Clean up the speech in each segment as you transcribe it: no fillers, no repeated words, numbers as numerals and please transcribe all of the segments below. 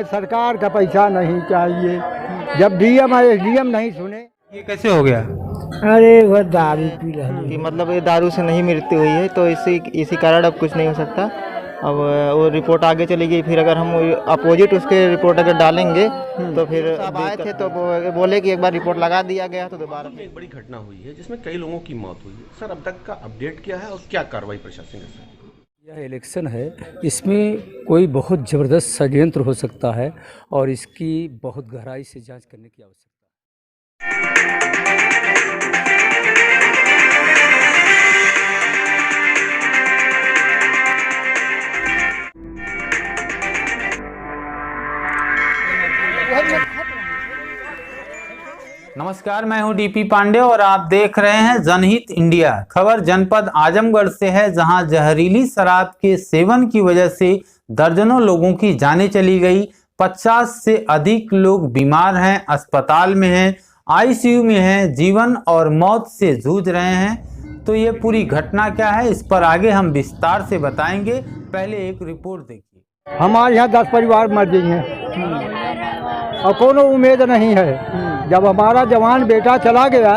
हमें सरकार का पैसा नहीं चाहिए। जब डीएम और एसडीएम नहीं सुने। ये कैसे हो गया? अरे वह दारू पी रही कि मतलब ये दारू से नहीं मृत्यु हुई है, तो इसी कारण अब कुछ नहीं हो सकता। अब वो रिपोर्ट आगे चली गई, फिर अगर हम अपोजिट उसके रिपोर्ट अगर डालेंगे तो फिर अब आए थे तो बोले कि एक बार रिपोर्ट लगा दिया गया तो दोबारा एक बड़ी घटना हुई है जिसमें कई लोगों की मौत हुई है। सर, अब तक का अपडेट क्या है और क्या कार्रवाई प्रशासन ने की? यह इलेक्शन है, इसमें कोई बहुत ज़बरदस्त षड्यंत्र हो सकता है और इसकी बहुत गहराई से जांच करने की आवश्यकता है। नमस्कार, मैं हूं डीपी पांडे और आप देख रहे हैं जनहित इंडिया। खबर जनपद आजमगढ़ से है, जहां जहरीली शराब के सेवन की वजह से दर्जनों लोगों की जानें चली गई। 50 से अधिक लोग बीमार हैं, अस्पताल में हैं, आईसीयू में हैं, जीवन और मौत से जूझ रहे हैं। तो ये पूरी घटना क्या है, इस पर आगे हम विस्तार से बताएंगे। पहले एक रिपोर्ट देखिए। हमारे यहाँ 10 परिवार मर गई हैं और कोनो उम्मीद नहीं है। जब हमारा जवान बेटा चला गया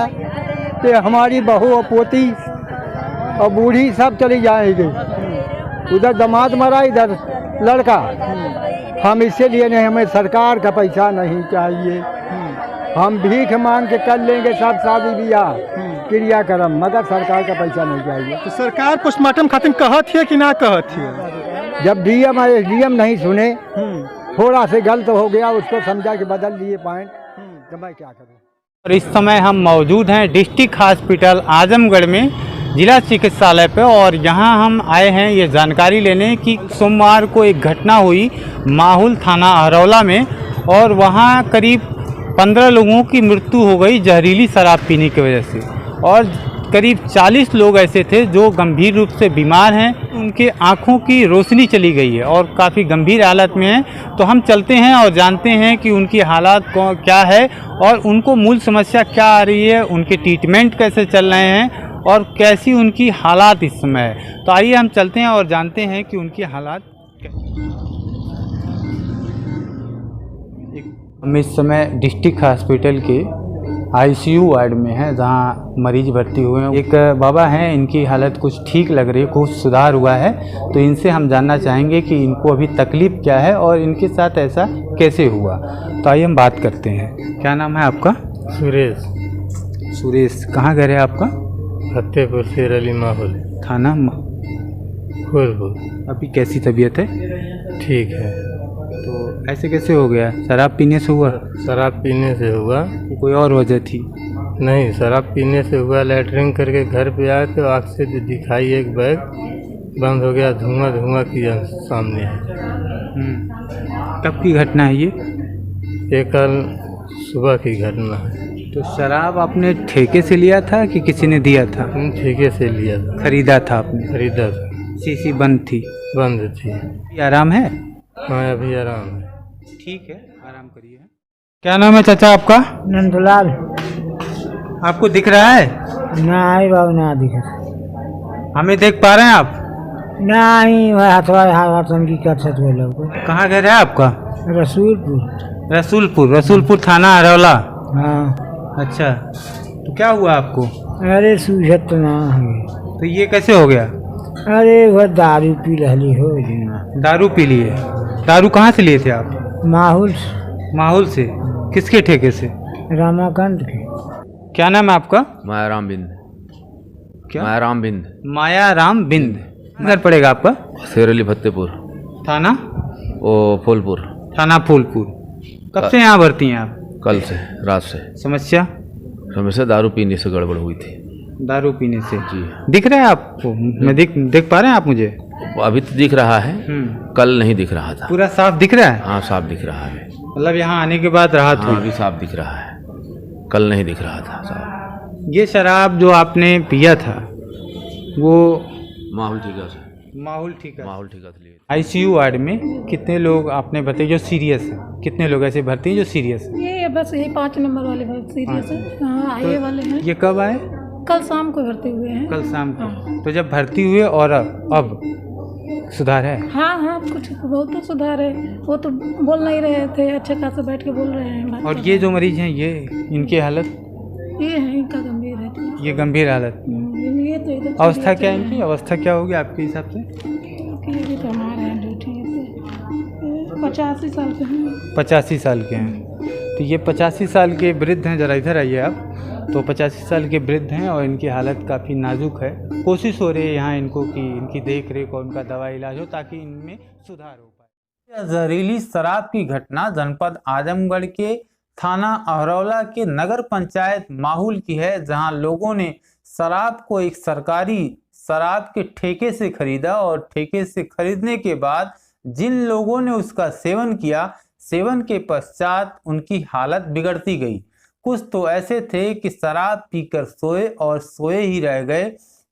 तो हमारी बहू और पोती और बूढ़ी सब चली जाएगी। उधर दामाद मरा, इधर लड़का। हम इससे लिए नहीं, हमें सरकार का पैसा नहीं चाहिए। हम भीख मांग के कर लेंगे सब शादी ब्याह क्रियाक्रम, मगर सरकार का पैसा नहीं चाहिए। तो सरकार पोस्टमार्टम खातिर कहत है कि ना कहत है? जब डीएम और एसडीएम नहीं सुने, थोड़ा से गलत हो गया, उसको समझा के बदल लिए पॉइंट, तो मैं क्या करूं। और इस समय हम मौजूद हैं डिस्ट्रिक्ट हॉस्पिटल आजमगढ़ में, जिला चिकित्सालय पे, और यहाँ हम आए हैं ये जानकारी लेने कि सोमवार को एक घटना हुई माहुल थाना अहरौला में, और वहाँ करीब 15 लोगों की मृत्यु हो गई जहरीली शराब पीने की वजह से, और करीब 40 लोग ऐसे थे जो गंभीर रूप से बीमार हैं। उनके आँखों की रोशनी चली गई है और काफ़ी गंभीर हालत में हैं। तो हम चलते हैं और जानते हैं कि उनकी हालात क्या है और उनको मूल समस्या क्या आ रही है, उनके ट्रीटमेंट कैसे चल रहे हैं और कैसी उनकी हालात इस समय है। तो आइए हम चलते हैं और जानते हैं कि उनकी हालात क्या। हम इस समय डिस्ट्रिक्ट हॉस्पिटल के आईसीयू वार्ड में हैं, जहां मरीज भर्ती हुए हैं। एक बाबा हैं, इनकी हालत कुछ ठीक लग रही है, कुछ सुधार हुआ है। तो इनसे हम जानना चाहेंगे कि इनको अभी तकलीफ़ क्या है और इनके साथ ऐसा कैसे हुआ। तो आइए हम बात करते हैं। क्या नाम है आपका? सुरेश। सुरेश, कहाँ घर है आपका? फतेहपुर शेर अली माहौल, थाना फूलपुर। अभी कैसी तबीयत है? ठीक है। तो ऐसे कैसे हो गया? शराब पीने से हुआ? शराब पीने से हुआ। कोई और वजह थी? नहीं, शराब पीने से हुआ। लैटरिन करके घर पे आए तो आँख से दिखाई एक बैग बंद हो गया, धुआं धुआं किया सामने है। कब की घटना है ये? ये कल सुबह की घटना है। तो शराब आपने ठेके से लिया था कि किसी ने दिया था? ठेके से लिया था। खरीदा था आपने? खरीदा था। शीशी बंद थी? बंद थी। आराम है? हाँ, अभी आराम है। ठीक है, आराम करिए। क्या नाम है चाचा आपका? नंदलाल। आपको दिख रहा है? नहीं बाबू, ना दिखे। हमें देख पा रहे हैं आप? नहीं, हाथों की कर सकते लोग। कहाँ घर है आपका? रसूलपुर। रसूलपुर थाना अरौला। हाँ। अच्छा, तो क्या हुआ आपको? अरे सूझत ना है। तो ये कैसे हो गया? अरे वह दारू पी रही हो। दारू पी लिए? दारू कहाँ से लिए थे आप? माहौल से। किसके ठेके से? रामाकांत के। क्या नाम है आपका? मायाराम बिंद। क्या? मायाराम बिंद। घर पड़ेगा आपका? शेर अली फतेहपुर। थाना? फूलपुर। थाना फूलपुर। कब से यहाँ भर्ती हैं आप? कल से, रात से। समस्या दारू पीने से गड़बड़ हुई थी। दारू पीने से? जी। दिख रहा है आपको? मैं देख पा रहे हैं आप मुझे? अभी तो दिख रहा है, कल नहीं दिख रहा था। पूरा साफ दिख रहा है? हाँ, साफ दिख रहा है। मतलब यहाँ आने के बाद राहत हुई? अभी साफ दिख रहा है, कल नहीं दिख रहा था साफ। ये शराब जो आपने पिया था वो माहौल ठीका से? माहौल ठीका लिए। आईसीयू वार्ड में कितने लोग आपने बताए जो सीरियस है? कितने लोग ऐसे भर्ती हैं जो सीरियस है? ये बस यही 5 नंबर वाले सीरियस है। हाँ, ये वाले हैं। ये कब आए? कल शाम को भर्ती हुए हैं। कल शाम को। तो जब भर्ती हुए और अब सुधार है? हाँ हाँ कुछ बहुत तो सुधार है। वो तो बोल नहीं रहे थे, अच्छे खासे बैठ के बोल रहे हैं। बात और कर ये रहे जो मरीज हैं ये इनकी हालत? हैं। ये है इनका गंभीर है। ये गंभीर हालत। ये तो इधर अवस्था क्या है इनकी? अवस्था क्या होगी आपके हिसाब से? ये भी तो हमारे हैं ड्यूटी पे 85 साल के हैं। 85 साल के हैं। तो ये 85 साल के वृद्ध हैं, ज़रा इधर आइए आप। तो 85 साल के वृद्ध हैं और इनकी हालत काफ़ी नाजुक है। कोशिश हो रही है यहाँ इनको कि इनकी देख रेख और उनका दवा इलाज हो ताकि इनमें सुधार हो पाए। जहरीली शराब की घटना जनपद आजमगढ़ के थाना अहरौला के नगर पंचायत माहुल की है, जहां लोगों ने शराब को एक सरकारी शराब के ठेके से खरीदा और ठेके से खरीदने के बाद जिन लोगों ने उसका सेवन किया, सेवन के पश्चात उनकी हालत बिगड़ती गई। कुछ तो ऐसे थे कि शराब पीकर सोए और सोए ही रह गए।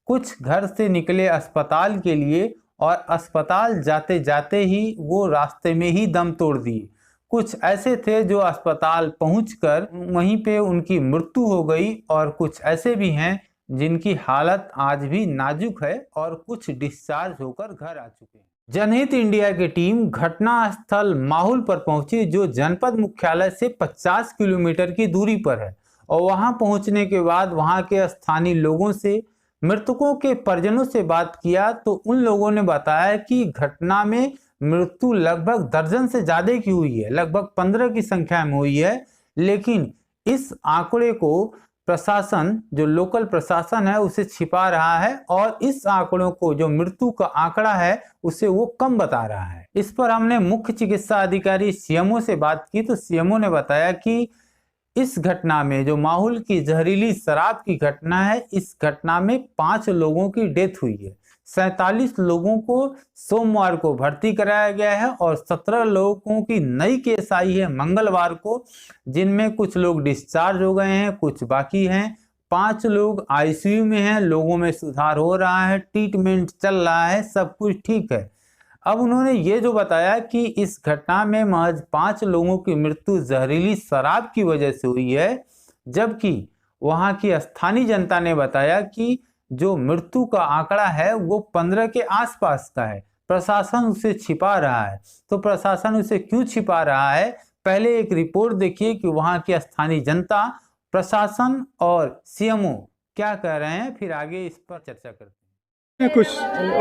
कुछ घर से निकले अस्पताल के लिए और अस्पताल जाते जाते ही वो रास्ते में ही दम तोड़ दिए। कुछ ऐसे थे जो अस्पताल पहुंचकर वहीं पे उनकी मृत्यु हो गई और कुछ ऐसे भी हैं जिनकी हालत आज भी नाजुक है और कुछ डिस्चार्ज होकर घर आ चुके हैं। जनहित इंडिया की टीम घटना स्थल माहुल पर पहुंची, जो जनपद मुख्यालय से 50 किलोमीटर की दूरी पर है। और वहां पहुंचने के बाद वहां के स्थानीय लोगों से, मृतकों के परिजनों से बात किया तो उन लोगों ने बताया कि घटना में मृत्यु लगभग दर्जन से ज्यादा की हुई है, लगभग 15 की संख्या में हुई है। लेकिन इस आंकड़े को प्रशासन, जो लोकल प्रशासन है, उसे छिपा रहा है और इस आंकड़ों को, जो मृत्यु का आंकड़ा है, उसे वो कम बता रहा है। इस पर हमने मुख्य चिकित्सा अधिकारी सीएमओ से बात की तो सीएमओ ने बताया कि इस घटना में, जो माहुल की जहरीली शराब की घटना है, इस घटना में 5 लोगों की डेथ हुई है। 47 लोगों को सोमवार को भर्ती कराया गया है और 17 लोगों की नई केस आई है मंगलवार को, जिनमें कुछ लोग डिस्चार्ज हो गए हैं, कुछ बाकी हैं। 5 लोग आईसीयू में हैं, लोगों में सुधार हो रहा है, ट्रीटमेंट चल रहा है, सब कुछ ठीक है। अब उन्होंने ये जो बताया कि इस घटना में महज 5 लोगों की मृत्यु जहरीली शराब की वजह से हुई है, जबकि वहां की स्थानीय जनता ने बताया कि जो मृत्यु का आंकड़ा है वो 15 के आसपास का है। प्रशासन उसे छिपा रहा है। तो प्रशासन उसे क्यों छिपा रहा है, पहले एक रिपोर्ट देखिए कि वहां की स्थानीय जनता, प्रशासन और सीएमओ क्या कह रहे हैं, फिर आगे इस पर चर्चा करते हैं। कुछ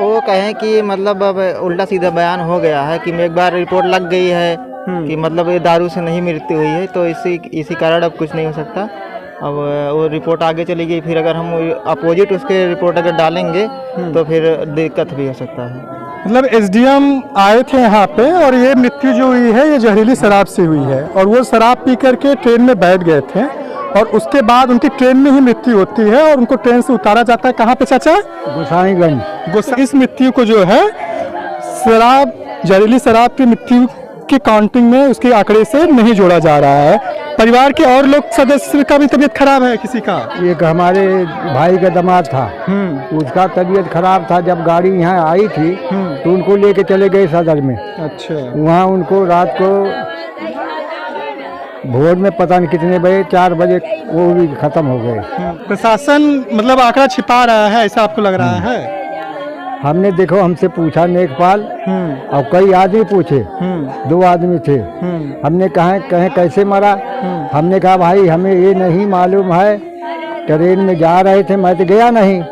वो कहें कि मतलब अब उल्टा सीधा बयान हो गया है कि एक बार रिपोर्ट लग गई है कि मतलब ये दारू से नहीं मृत्यु हुई है, तो इसी कारण अब कुछ नहीं हो सकता। अब वो रिपोर्ट आगे चली गई, फिर अगर हम अपोजिट उसके रिपोर्ट अगर डालेंगे तो फिर दिक्कत भी हो सकता है। मतलब एसडीएम आए थे यहाँ पे और ये मृत्यु जो हुई है ये जहरीली शराब से हुई है और वो शराब पी करके ट्रेन में बैठ गए थे और उसके बाद उनकी ट्रेन में ही मृत्यु होती है और उनको ट्रेन से उतारा जाता है। कहाँ पे चाचा? गोसाईगंज। इस मृत्यु को जो है शराब, जहरीली शराब की मृत्यु की काउंटिंग में, उसके आंकड़े से नहीं जोड़ा जा रहा है। परिवार के और लोग सदस्य का भी तबीयत खराब है किसी का? एक हमारे भाई का दामाद था, उसका तबीयत खराब था। जब गाड़ी यहाँ आई थी तो उनको लेके चले गए सदर में। अच्छा। वहाँ उनको रात को भोर में पता नहीं कितने बजे, 4 बजे वो भी खत्म हो गए। प्रशासन मतलब आंकड़ा छिपा रहा है, ऐसा आपको लग रहा है? हमने देखो, हमसे पूछा नेकपाल और कई आदमी पूछे, 2 आदमी थे। हमने कहे कैसे मरा, हमने कहा भाई हमें ये नहीं मालूम है, ट्रेन में जा रहे थे, मैं तो गया नहीं,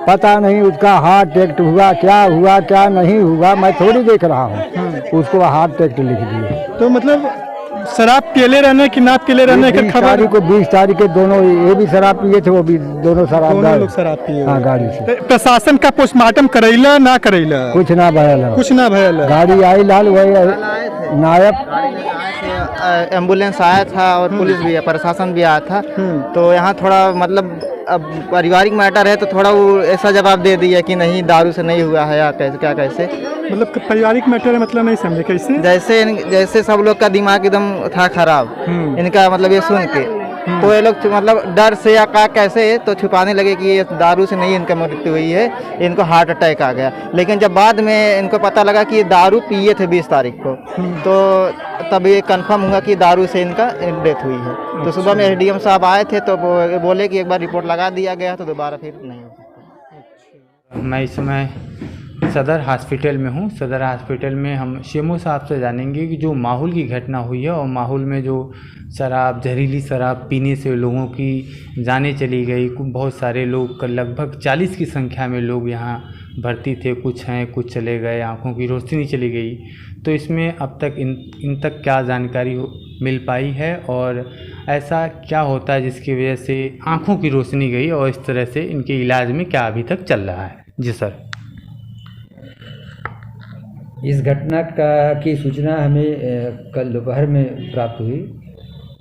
पता नहीं उसका हार्ट अटैक हुआ क्या नहीं हुआ, मैं थोड़ी देख रहा हूँ। उसको हार्ट अटैक लिख दिए। तो मतलब शराब पीले रहने की ना पीले रहने की खबर? 20 तारीख को दोनों, ये भी शराब पिए थे, वो भी दोनों लोग शराब पिए। हाँ, गाड़ी से। प्रशासन का पोस्टमार्टम करैला ना करैला? कुछ ना भयल। गाड़ी आई लाल, वही नायब एम्बुलेंस आया था और पुलिस भी, प्रशासन भी आया था। तो यहाँ थोड़ा मतलब अब पारिवारिक मैटर है तो थोड़ा वो ऐसा जवाब दे दिया कि नहीं दारू से नहीं हुआ है या कैसे। मतलब पारिवारिक मैटर है, मतलब नहीं समझे कैसे? जैसे सब लोग का दिमाग एकदम था खराब इनका, मतलब ये सुन के तो ये लोग मतलब डर से या कैसे तो छुपाने लगे कि ये दारू से नहीं इनका मृत्यु हुई है, इनको हार्ट अटैक आ गया। लेकिन जब बाद में इनको पता लगा कि ये दारू पिए थे 20 तारीख को, तो तब ये कंफर्म हुआ कि दारू से इनका डेथ हुई है। तो सुबह में एसडीएम साहब आए थे तो बोले कि एक बार रिपोर्ट लगा दिया गया तो दोबारा फिर नहीं हो सकता। मैं इस समय सदर हॉस्पिटल में हूँ। सदर हॉस्पिटल में हम सीएमओ साहब से जानेंगे कि जो माहौल की घटना हुई है और माहौल में जो शराब, जहरीली शराब पीने से लोगों की जानें चली गई। बहुत सारे लोग, लगभग 40 की संख्या में लोग यहाँ भर्ती थे, कुछ हैं, कुछ चले गए, आँखों की रोशनी चली गई। तो इसमें अब तक इन तक क्या जानकारी मिल पाई है और ऐसा क्या होता है जिसकी वजह से आँखों की रोशनी गई और इस तरह से इनके इलाज में क्या अभी तक चल रहा है? जी सर। इस घटना की सूचना हमें कल दोपहर में प्राप्त हुई,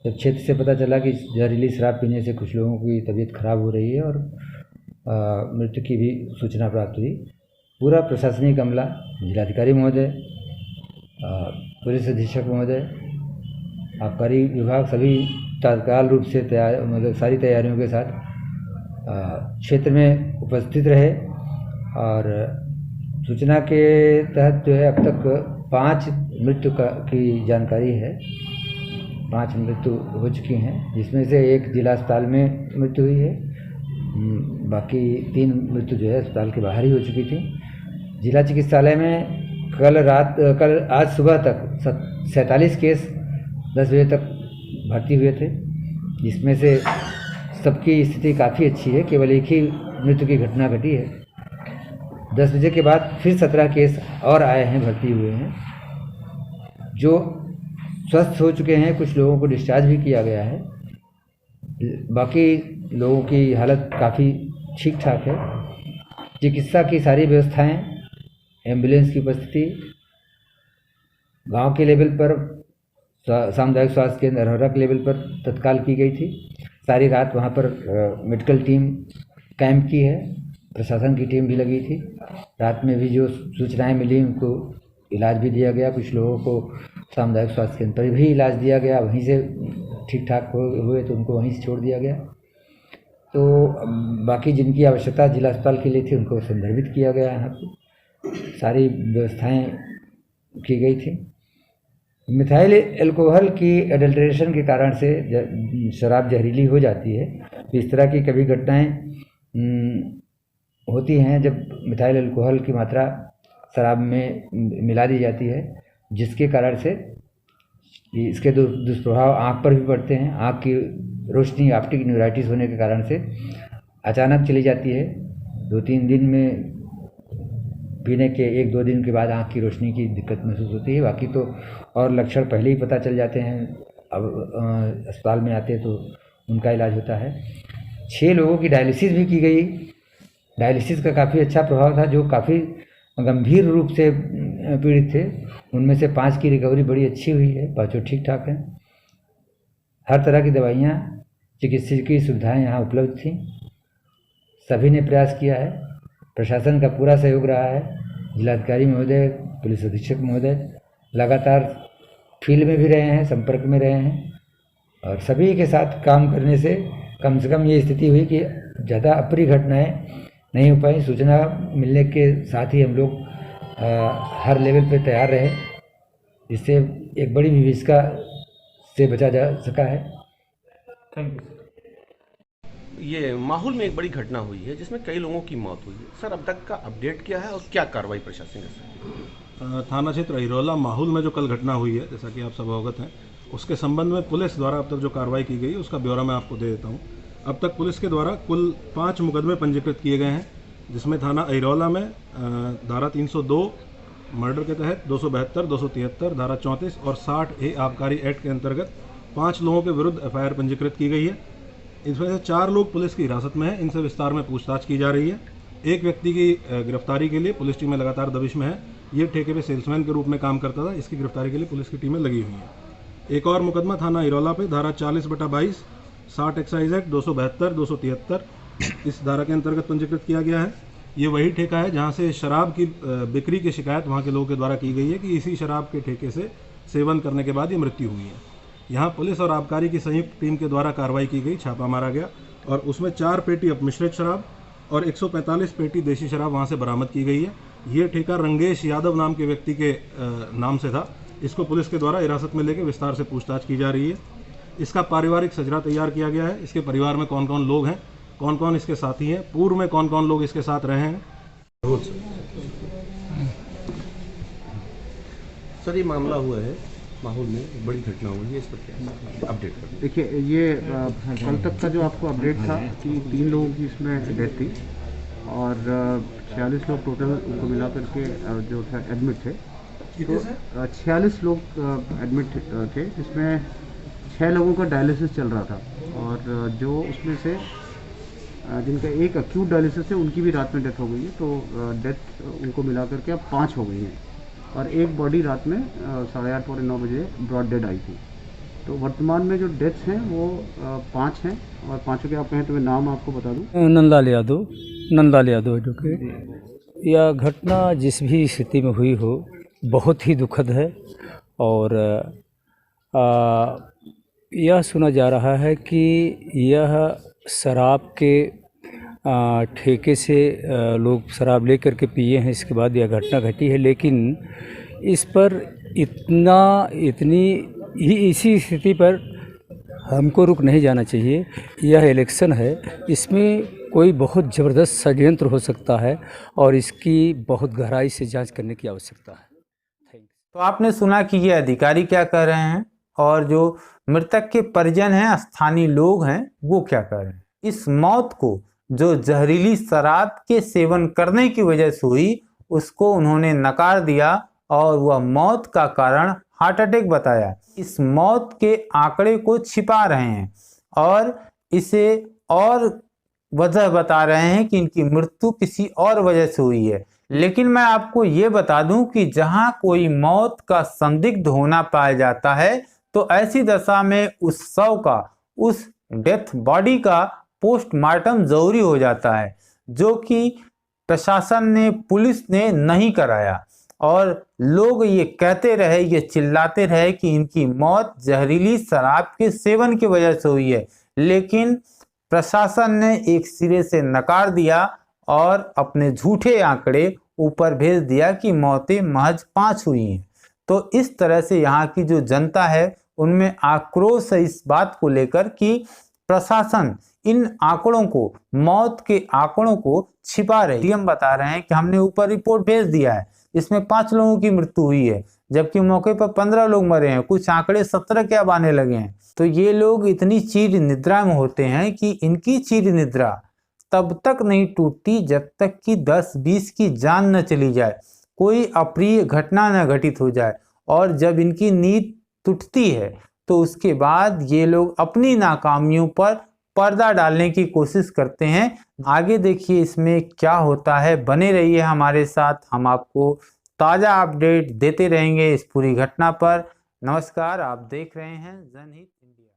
जब क्षेत्र से पता चला कि जहरीली शराब पीने से कुछ लोगों की तबीयत खराब हो रही है और मृत्यु की भी सूचना प्राप्त हुई। पूरा प्रशासनिक अमला, जिलाधिकारी महोदय, पुलिस अधीक्षक महोदय, आबकारी विभाग सभी तत्काल रूप से मतलब सारी तैयारियों के साथ क्षेत्र में उपस्थित रहे और सूचना के तहत जो है अब तक 5 मृत्यु की जानकारी है। 5 मृत्यु हो चुकी हैं, जिसमें से एक जिला अस्पताल में मृत्यु हुई है, बाकी 3 मृत्यु जो है अस्पताल के बाहर ही हो चुकी थी। जिला चिकित्सालय में कल आज सुबह तक 47 केस 10 बजे तक भर्ती हुए थे, जिसमें से सबकी स्थिति काफ़ी अच्छी है। केवल एक ही मृत्यु की घटना घटी है। 10 बजे के बाद फिर 17 केस और आए हैं, भर्ती हुए हैं, जो स्वस्थ हो चुके हैं। कुछ लोगों को डिस्चार्ज भी किया गया है, बाकी लोगों की हालत काफ़ी ठीक ठाक है। चिकित्सा की सारी व्यवस्थाएं, एम्बुलेंस की उपस्थिति गांव के लेवल पर, सामुदायिक स्वास्थ्य केंद्र अरहरा के लेवल पर तत्काल की गई थी। सारी रात वहां पर मेडिकल टीम कैंप की है, प्रशासन की टीम भी लगी थी। रात में भी जो सूचनाएं मिली उनको इलाज भी दिया गया। कुछ लोगों को सामुदायिक स्वास्थ्य केंद्र पर भी इलाज दिया गया, वहीं से ठीक ठाक हुए तो उनको वहीं से छोड़ दिया गया। तो बाकी जिनकी आवश्यकता जिला अस्पताल के लिए थी उनको संदर्भित किया गया। यहाँ पर सारी व्यवस्थाएं की गई थी। मिथाइल अल्कोहल की एडल्ट्रेशन के कारण से शराब जहरीली हो जाती है। तो इस तरह की कभी घटनाएं होती हैं जब मिथाइल अल्कोहल की मात्रा शराब में मिला दी जाती है, जिसके कारण से इसके दुष्प्रभाव आँख पर भी पड़ते हैं। आँख की रोशनी, ऑप्टिक न्यूराइटिस होने के कारण से अचानक चली जाती है। 2-3 दिन में पीने के 1-2 दिन के बाद आँख की रोशनी की दिक्कत महसूस होती है। बाकी तो और लक्षण पहले ही पता चल जाते हैं। अब अस्पताल में आते हैं तो उनका इलाज होता है। 6 लोगों की डायलिसिस भी की गई। डायलिसिस का काफ़ी अच्छा प्रभाव था। जो काफ़ी गंभीर रूप से पीड़ित थे उनमें से 5 की रिकवरी बड़ी अच्छी हुई है, 5 ठीक ठाक हैं। हर तरह की दवाइयाँ, चिकित्सकीय सुविधाएं यहाँ उपलब्ध थीं। सभी ने प्रयास किया है, प्रशासन का पूरा सहयोग रहा है। जिलाधिकारी महोदय, पुलिस अधीक्षक महोदय लगातार फील्ड में भी रहे हैं, संपर्क में रहे हैं और सभी के साथ काम करने से कम ये स्थिति हुई कि ज़्यादा अप्रिय घटनाएं नहीं हो पाई। सूचना मिलने के साथ ही हम लोग हर लेवल पे तैयार रहे, जिससे एक बड़ी विभीषिका से बचा जा सका है। Thank you. ये माहौल में एक बड़ी घटना हुई है जिसमें कई लोगों की मौत हुई है। सर, अब तक का अपडेट क्या है और क्या कार्रवाई प्रशासन ने? थाना क्षेत्र अहिरौला माहौल में जो कल घटना हुई है, जैसा कि आप सब अवगत हैं, उसके संबंध में पुलिस द्वारा अब तक जो कार्रवाई की गई उसका ब्यौरा मैं आपको दे देता हूँ। अब तक पुलिस के द्वारा कुल 5 मुकदमे पंजीकृत किए गए हैं, जिसमें थाना अहिरौला में धारा 302 मर्डर के तहत, 272, 273, धारा 34 और 60A आबकारी एक्ट के अंतर्गत 5 लोगों के विरुद्ध FIR पंजीकृत की गई है। इसमें से 4 लोग पुलिस की हिरासत में हैं, इनसे विस्तार में पूछताछ की जा रही है। एक व्यक्ति की गिरफ्तारी के लिए पुलिस टीमें लगातार दबिश में है। ये ठेके पे सेल्समैन के रूप में काम करता था, इसकी गिरफ्तारी के लिए पुलिस की टीमें लगी हुई हैं। एक और मुकदमा थाना अहिरौला पे धारा 40/22, 60 एक्साइज एक्ट, 272, 273 इस धारा के अंतर्गत पंजीकृत किया गया है। ये वही ठेका है जहाँ से शराब की बिक्री की शिकायत वहाँ के लोगों के द्वारा की गई है कि इसी शराब के ठेके से सेवन करने के बाद ये मृत्यु हुई है। यहाँ पुलिस और आबकारी की संयुक्त टीम के द्वारा कार्रवाई की गई, छापा मारा गया और उसमें 4 पेटी अपमिश्रित शराब और 145 पेटी देशी शराब वहाँ से बरामद की गई है। ये ठेका रंगेश यादव नाम के व्यक्ति के नाम से था। इसको पुलिस के द्वारा हिरासत में लेकर विस्तार से पूछताछ की जा रही है। इसका पारिवारिक सजरा तैयार किया गया है। इसके परिवार में कौन कौन लोग हैं, कौन कौन इसके साथी हैं, पूर्व में कौन कौन लोग इसके साथ रहे हैं। सर ये मामला हुआ है माहौल में, एक बड़ी घटना हुई है, इस पर क्या अपडेट कर? देखिए ये कल तक का जो आपको अपडेट था कि 3 लोगों की इसमें डेथ थी और 46 लोग टोटल उनको मिला करके जो था एडमिट थे। तो 46 लोग एडमिट थे, जिसमें 6 लोगों का डायलिसिस चल रहा था और जो उसमें से जिनका एक एक्यूट डायलिसिस है उनकी भी रात में डेथ हो गई है। तो डेथ उनको मिला करके अब 5 हो गई हैं और एक बॉडी रात में 8:30 पौने 9 बजे ब्रॉड डेड आई थी। तो वर्तमान में जो डेथ्स हैं वो 5 हैं और 5 के आप कहें तो मैं नाम आपको बता दूं। नंदलाल यादव जो कि यह घटना जिस भी स्थिति में हुई हो बहुत ही दुखद है और यह सुना जा रहा है कि यह शराब के ठेके से लोग शराब लेकर के पिए हैं, इसके बाद यह घटना घटी है। लेकिन इस पर इसी स्थिति पर हमको रुक नहीं जाना चाहिए। यह इलेक्शन है, इसमें कोई बहुत ज़बरदस्त षड्यंत्र हो सकता है और इसकी बहुत गहराई से जांच करने की आवश्यकता है। तो आपने सुना कि ये अधिकारी क्या कह रहे हैं और जो मृतक के परिजन हैं, स्थानीय लोग हैं, वो क्या कह रहे हैं। इस मौत को जो जहरीली शराब के सेवन करने की वजह से हुई उसको उन्होंने नकार दिया और वह मौत का कारण हार्ट अटैक बताया। इस मौत के आंकड़े को छिपा रहे हैं और इसे और वजह बता रहे हैं कि इनकी मृत्यु किसी और वजह से हुई है। लेकिन मैं आपको ये बता दूं कि जहां कोई मौत का संदिग्ध होना पाया जाता है तो ऐसी दशा में उस शव का, उस डेथ बॉडी का पोस्टमार्टम जरूरी हो जाता है, जो कि प्रशासन ने, पुलिस ने नहीं कराया और लोग ये कहते रहे, ये चिल्लाते रहे कि इनकी मौत जहरीली शराब के सेवन की वजह से हुई है। लेकिन प्रशासन ने एक सिरे से नकार दिया और अपने झूठे आंकड़े ऊपर भेज दिया कि मौतें महज 5 हुई हैं। तो इस तरह से यहाँ की जो जनता है उनमें आक्रोश है इस बात को लेकर कि प्रशासन इन आंकड़ों को, मौत के आंकड़ों को छिपा रहे हैं। हम बता रहे हैं कि हमने ऊपर रिपोर्ट भेज दिया है, इसमें 5 लोगों की मृत्यु हुई है, जबकि मौके पर 15 लोग मरे हैं, कुछ आंकड़े 17 के अब आने लगे हैं। तो ये लोग इतनी चीर निद्रा में होते हैं कि इनकी चीर निद्रा तब तक नहीं टूटती जब तक कि 10-20 की जान न चली जाए, कोई अप्रिय घटना न घटित हो जाए। और जब इनकी नींद टूटती है तो उसके बाद ये लोग अपनी नाकामियों पर पर्दा डालने की कोशिश करते हैं। आगे देखिए इसमें क्या होता है, बने रहिए हमारे साथ, हम आपको ताज़ा अपडेट देते रहेंगे इस पूरी घटना पर। नमस्कार, आप देख रहे हैं जनहित इंडिया।